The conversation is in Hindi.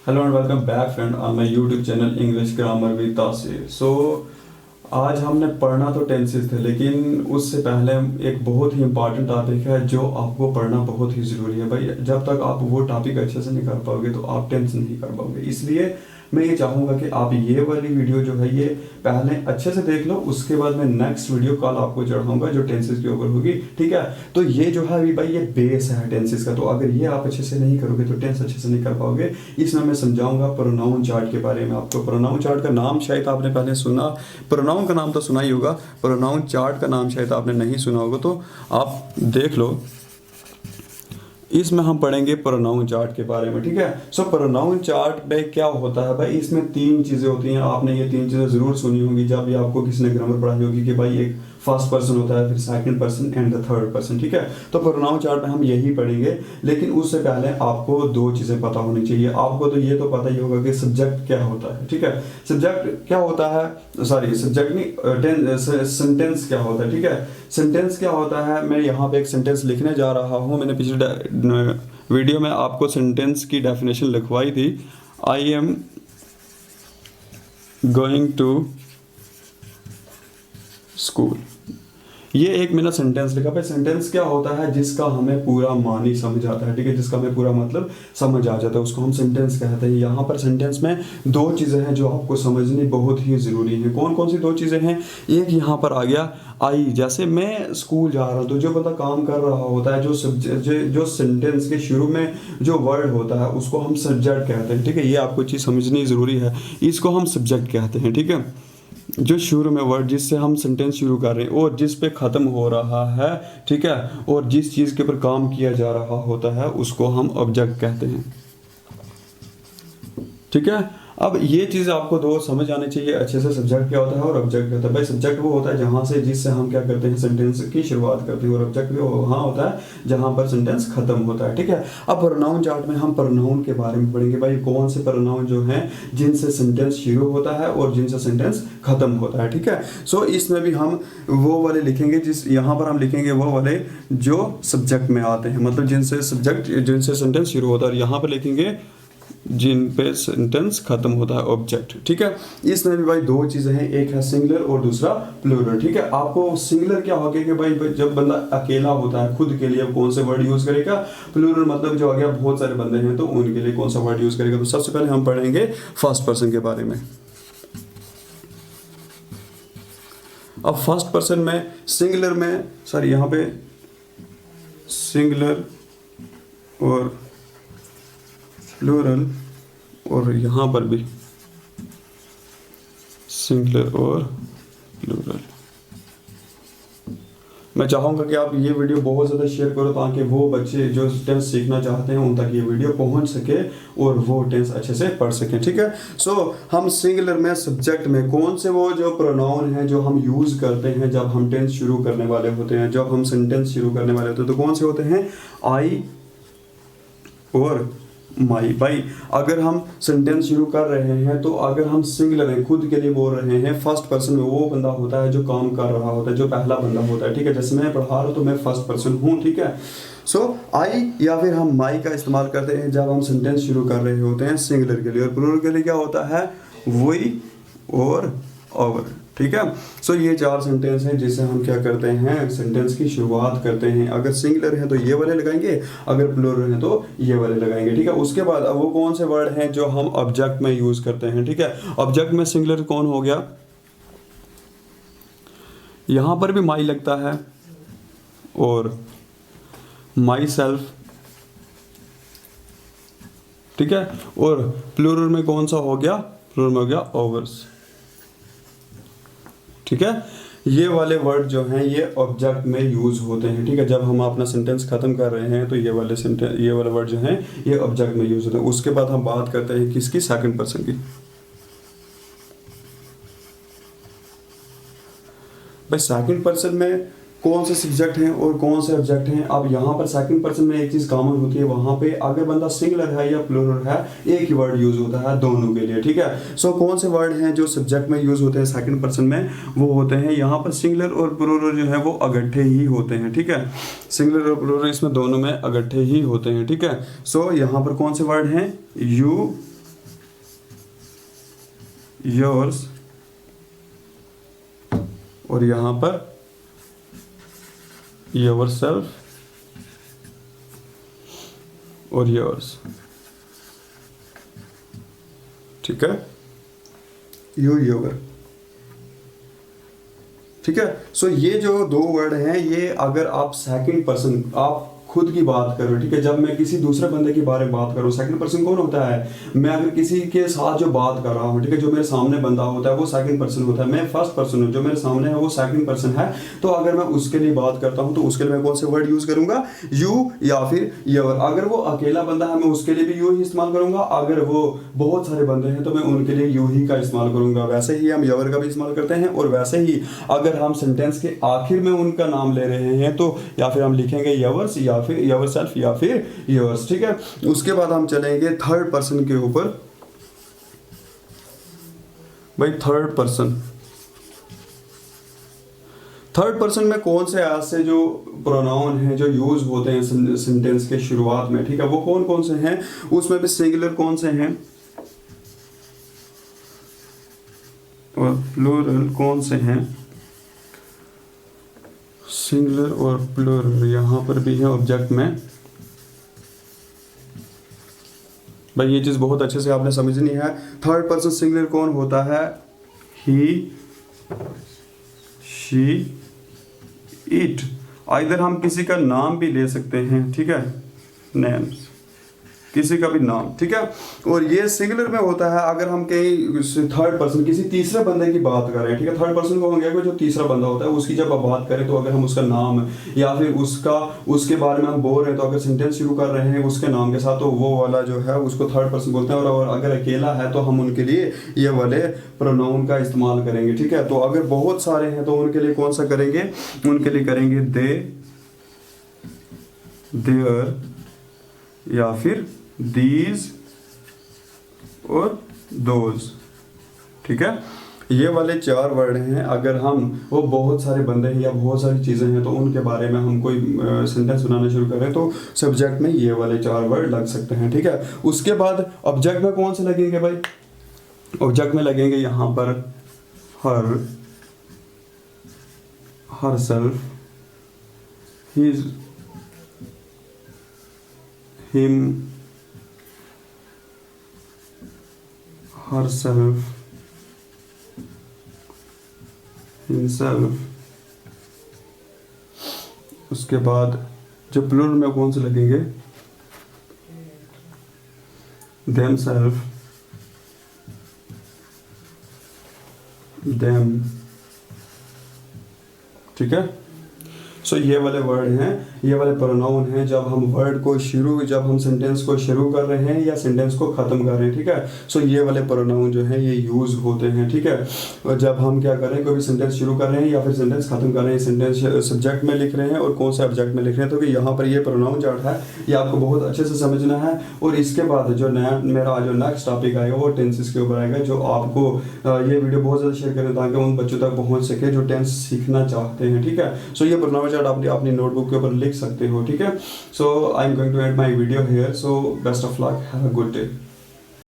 Hello and welcome back friend on my YouTube channel English grammar with तासीर। आज हमने पढ़ना तो टेंसेस थे, लेकिन उससे पहले एक बहुत ही इंपॉर्टेंट टॉपिक है जो आपको पढ़ना बहुत ही ज़रूरी है। भाई जब तक आप वो टॉपिक अच्छे से नहीं कर पाओगे तो आप टेंस नहीं कर पाओगे। इसलिए मैं ये चाहूँगा कि आप ये वाली वीडियो जो है ये पहले अच्छे से देख लो, उसके बाद मैं नेक्स्ट वीडियो कल आपको चढ़ाऊंगा जो टेंसेस के ऊपर होगी। ठीक है, तो ये जो है अभी भाई ये बेस है टेंसेस का, तो अगर ये आप अच्छे से नहीं करोगे तो टेंस अच्छे से नहीं कर पाओगे। इसमें मैं समझाऊंगा प्रोनाउन चार्ट के बारे में आपको। प्रोनाउन चार्ट का नाम शायद आपने पहले सुना, प्रोनाउन का नाम तो सुना ही होगा, प्रोनाउन चार्ट का नाम शायद आपने नहीं सुना होगा, तो आप देख लो। इसमें हम पढ़ेंगे प्रोनाउन चार्ट के बारे में। ठीक है, सो प्रोनाउन चार्ट में क्या होता है भाई, इसमें तीन चीज़ें होती हैं। आपने ये तीन चीज़ें ज़रूर सुनी होंगी जब भी आपको किसी ने ग्रामर पढ़ाई होगी कि भाई एक फर्स्ट पर्सन होता है, फिर second person and the third person. ठीक है, तो प्रोनाउन चार्ट में हम यही पढ़ेंगे, लेकिन उससे पहले आपको दो चीज़ें पता होनी चाहिए। आपको तो ये तो पता ही होगा कि सब्जेक्ट क्या होता है। ठीक है, सब्जेक्ट क्या होता है, सॉरी सब्जेक्ट नहीं, सेंटेंस क्या होता है। ठीक है, सेंटेंस क्या होता है, मैं यहाँ पे एक सेंटेंस लिखने जा रहा हूँ। मैंने पिछले वीडियो में आपको सेंटेंस की डेफिनेशन लिखवाई थी। I am going to school, ये एक मैंने सेंटेंस लिखा। भाई सेंटेंस क्या होता है, जिसका हमें पूरा मानी समझ आता है। ठीक है, जिसका हमें पूरा मतलब समझ आ जाता है उसको हम सेंटेंस कहते हैं। यहाँ पर सेंटेंस में दो चीज़ें हैं जो आपको समझनी बहुत ही ज़रूरी है। कौन कौन सी दो चीज़ें हैं, एक यहाँ पर आ गया आई। जैसे मैं स्कूल जा रहा हूँ तो जो बंदा काम कर रहा होता है, जो सेंटेंस के शुरू में जो वर्ड होता है उसको हम सब्जेक्ट कहते हैं। ठीक है, ये आपको चीज़ समझनी ज़रूरी है, इसको हम सब्जेक्ट कहते हैं। ठीक है, जो शुरू में वर्ड जिससे हम सेंटेंस शुरू कर रहे हैं और जिस पे ख़त्म हो रहा है, ठीक है, और जिस चीज़ के ऊपर काम किया जा रहा होता है उसको हम ऑब्जेक्ट कहते हैं। ठीक है, अब ये चीज़ आपको दो समझ आनी चाहिए अच्छे से, सब्जेक्ट क्या होता है और ऑब्जेक्ट क्या होता है। भाई सब्जेक्ट वो होता है जहाँ से जिससे हम क्या करते हैं सेंटेंस की शुरुआत करते हैं, और ऑब्जेक्ट भी वहाँ होता है जहाँ पर सेंटेंस खत्म होता है। ठीक है, अब प्रोनाउन चार्ट में हम प्रोनाउन के बारे में पढ़ेंगे। भाई कौन से प्रोनाउन जो हैं जिनसे सेंटेंस शुरू होता है और जिनसे सेंटेंस खत्म होता है। ठीक है, सो इसमें भी हम वो वाले लिखेंगे, जिस यहाँ पर हम लिखेंगे वो वाले जो सब्जेक्ट में आते हैं, मतलब जिनसे सेंटेंस शुरू होता है, और यहाँ पर लिखेंगे जिन पे सेंटेंस खत्म होता है ऑब्जेक्ट। ठीक है, इसमें भी भाई दो चीज़ें हैं, एक है सिंगुलर और दूसरा प्लूरल। ठीक है, आपको सिंगुलर क्या होगा कि भाई जब बंदा अकेला होता है खुद के लिए कौन से वर्ड यूज़ करेगा। प्लूरल मतलब जो आ गया बहुत सारे बंदे हैं तो उनके लिए कौन सा वर्ड यूज़ करेगा। तो सबसे पहले हम पढ़ेंगे फर्स्ट पर्सन के बारे में। अब फर्स्ट पर्सन में सिंगुलर में, सॉरी यहाँ पे सिंगुलर और प्लूरल, और यहाँ पर भी सिंगुलर और प्लूरल। मैं चाहूँगा कि आप ये वीडियो बहुत ज़्यादा शेयर करो ताकि वो बच्चे जो टेंस सीखना चाहते हैं उन तक ये वीडियो पहुँच सके और वो टेंस अच्छे से पढ़ सकें। ठीक है, सो हम सिंगुलर में सब्जेक्ट में कौन से वो जो प्रोनाउन हैं जो हम यूज़ करते हैं जब हम टेंस शुरू करने वाले होते हैं, जब हम सेंटेंस शुरू करने वाले होते हैं, तो कौन से होते हैं, आई और माई। भाई अगर हम सेंटेंस शुरू कर रहे हैं तो अगर हम सिंगुलर हैं, खुद के लिए बोल रहे हैं, फर्स्ट पर्सन में वो बंदा होता है जो काम कर रहा होता है, जो पहला बंदा होता है। ठीक है, जैसे मैं पढ़ा रहा हूँ तो मैं फर्स्ट पर्सन हूँ। ठीक है, सो आई या फिर हम माई का इस्तेमाल करते हैं जब हम सेंटेंस शुरू कर रहे होते हैं सिंगुलर के लिए, और प्लूरल के लिए क्या होता है, वही और ओवर। ठीक है, सो ये चार सेंटेंस हैं जिससे हम क्या करते हैं सेंटेंस की शुरुआत करते हैं। अगर सिंगुलर है तो ये वाले लगाएंगे, अगर प्लूरल है तो ये वाले लगाएंगे। ठीक है, उसके बाद अब वो कौन से वर्ड हैं जो हम ऑब्जेक्ट में यूज़ करते हैं। ठीक है, ऑब्जेक्ट में सिंगुलर कौन हो गया, यहाँ पर भी माई लगता है और माई सेल्फ। ठीक है, और प्लूरल में कौन सा हो गया, प्लूरल में हो गया ओवर्स। ठीक है, ये वाले वर्ड जो हैं ये ऑब्जेक्ट में यूज़ होते हैं। ठीक है, जब हम अपना सेंटेंस खत्म कर रहे हैं तो ये वाले वर्ड जो हैं ये ऑब्जेक्ट में यूज़ होते हैं। उसके बाद हम बात करते हैं किसकी, सेकंड पर्सन की। भाई सेकंड पर्सन में कौन से सब्जेक्ट हैं और कौन से ऑब्जेक्ट हैं। अब यहाँ पर सेकंड पर्सन में एक चीज़ कॉमन होती है, वहाँ पे अगर बंदा सिंगुलर है या प्लूरल है एक ही वर्ड यूज़ होता है दोनों के लिए। ठीक है, सो कौन से वर्ड हैं जो सब्जेक्ट में यूज़ होते हैं सेकंड पर्सन में, वो होते हैं यहाँ पर सिंगुलर और प्लूरल जो है वो अगट्ठे ही होते हैं। ठीक है, सिंगुलर और प्लूरल इसमें दोनों में अगट्ठे ही होते हैं। ठीक है, सो यहाँ पर कौन से वर्ड हैं, यू योर्स, और यहां पर योरसेल्फ और योर्स, ठीक है, यू योर, ठीक है। सो ये जो दो वर्ड हैं, ये अगर आप सेकंड पर्सन, आप खुद की बात करो, ठीक है, जब मैं किसी दूसरे बंदे के बारे में बात करूँ, सेकंड पर्सन कौन होता है, मैं अगर किसी के साथ जो बात कर रहा हूँ, ठीक है, जो मेरे सामने बंदा होता है वो सेकंड पर्सन होता है, मैं फर्स्ट पर्सन हूँ, जो मेरे सामने है वो सेकंड पर्सन है। तो अगर मैं उसके लिए बात करता हूँ तो उसके लिए मैं कौन से वर्ड यूज करूंगा, यू या फिर योर। अगर वो अकेला बंदा है मैं उसके लिए भी यू ही इस्तेमाल करूंगा, अगर वो बहुत सारे बंदे हैं तो मैं उनके लिए यू ही का इस्तेमाल करूंगा। वैसे ही हम योर का भी इस्तेमाल करते हैं, और वैसे ही अगर हम सेंटेंस के आखिर में उनका नाम ले रहे हैं तो या फिर हम लिखेंगे योर्स या फिर योरसेल्फ या फिर योर्स, ठीक है। उसके बाद हम चलेंगे थर्ड पर्सन के ऊपर। भाई थर्ड पर्सन में कौन से ऐसे जो प्रोनाउन हैं जो यूज होते हैं सेंटेंस के शुरुआत में, ठीक है, वो कौन कौन से हैं, उसमें भी सिंगुलर कौन से हैं और प्लूरल कौन से हैं, सिंगुलर और प्लूरल यहां पर भी है ऑब्जेक्ट में। भाई ये चीज बहुत अच्छे से आपने समझनी है। थर्ड पर्सन सिंगुलर कौन होता है, ही, शी, इट। इधर हम किसी का नाम भी ले सकते हैं, ठीक है, नेम्स, किसी का भी नाम, ठीक है। और ये सिंगुलर में होता है अगर हम कहीं थर्ड पर्सन किसी तीसरे बंदे की बात कर रहे हैं, ठीक है। थर्ड पर्सन को हो गया जो तीसरा बंदा होता है उसकी जब आप बात करें तो अगर हम उसका नाम या फिर उसके बारे में हम बोल रहे हैं तो अगर सेंटेंस शुरू कर रहे हैं उसके नाम के साथ तो वो वाला जो है उसको थर्ड पर्सन बोलते हैं। और अगर अकेला है तो हम उनके लिए ये वाले प्रोनाउन का इस्तेमाल करेंगे, ठीक है। तो अगर बहुत सारे हैं तो उनके लिए कौन सा करेंगे, उनके लिए करेंगे दे, देयर या फिर दीज और दोज, ठीक है। ये वाले चार वर्ड हैं। अगर हम वो बहुत सारे बंदे हैं या बहुत सारी चीज़ें हैं तो उनके बारे में हम कोई सेंटेंस बनाना शुरू करें तो सब्जेक्ट में ये वाले चार वर्ड लग सकते हैं, ठीक है। उसके बाद ऑब्जेक्ट में कौन से लगेंगे भाई, ऑब्जेक्ट में लगेंगे यहाँ पर her, herself, his, him, herself, himself। उसके बाद जो प्लूरल में कौन से लगेंगे, themselves, them, ठीक है। सो ये वाले वर्ड हैं, ये वाले प्रोनाउन हैं जब हम सेंटेंस को शुरू कर रहे हैं या सेंटेंस को ख़त्म कर रहे हैं, ठीक है। सो ये वाले प्रोनाउन जो हैं ये यूज़ होते हैं, ठीक है। और जब हम क्या कर रहे हैं, कोई भी सेंटेंस शुरू कर रहे हैं या फिर सेंटेंस ख़त्म कर रहे हैं, सेंटेंस सब्जेक्ट में लिख रहे हैं और कौन से ऑब्जेक्ट में लिख रहे हैं, तो कि यहाँ पर ये प्रोनाउन चार्ट है, ये आपको बहुत अच्छे से समझना है। और इसके बाद जो मेरा जो नेक्स्ट टॉपिक आएगा वो टेंसेस के ऊपर आएगा, जो आपको ये वीडियो बहुत ज़्यादा शेयर करें ताकि उन बच्चों तक पहुँच सके जो टेंस सीखना चाहते हैं, ठीक है। सो ये प्रोनाउन आप अपनी नोटबुक के ऊपर लिख सकते हो, ठीक है। So I am going to end my video here, so best of luck, have a good day.